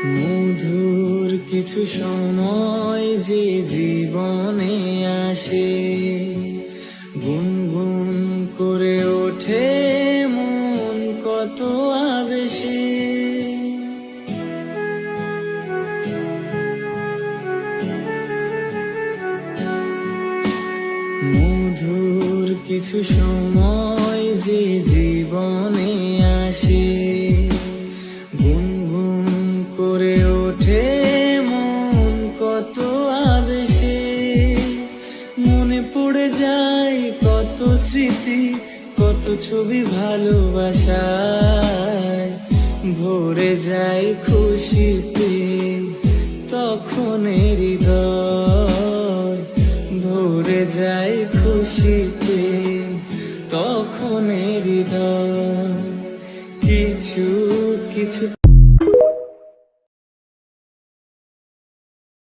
মধুর কিছু সময় যে জীবনে আসে, গুনগুন করে ওঠে মন কত আবেশে। মধুর কিছু সময় যে জীবনে আসে, গুনগুন করে ওঠে মন কত আবেশে। মনে পড়ে যায় কত স্মৃতি, কত ছবি ভালোবাসায়, ভরে যায় খুশিতে তখন হৃদয়, ভরে যায় খুশিতে তখন হৃদয়। কিছু কিছু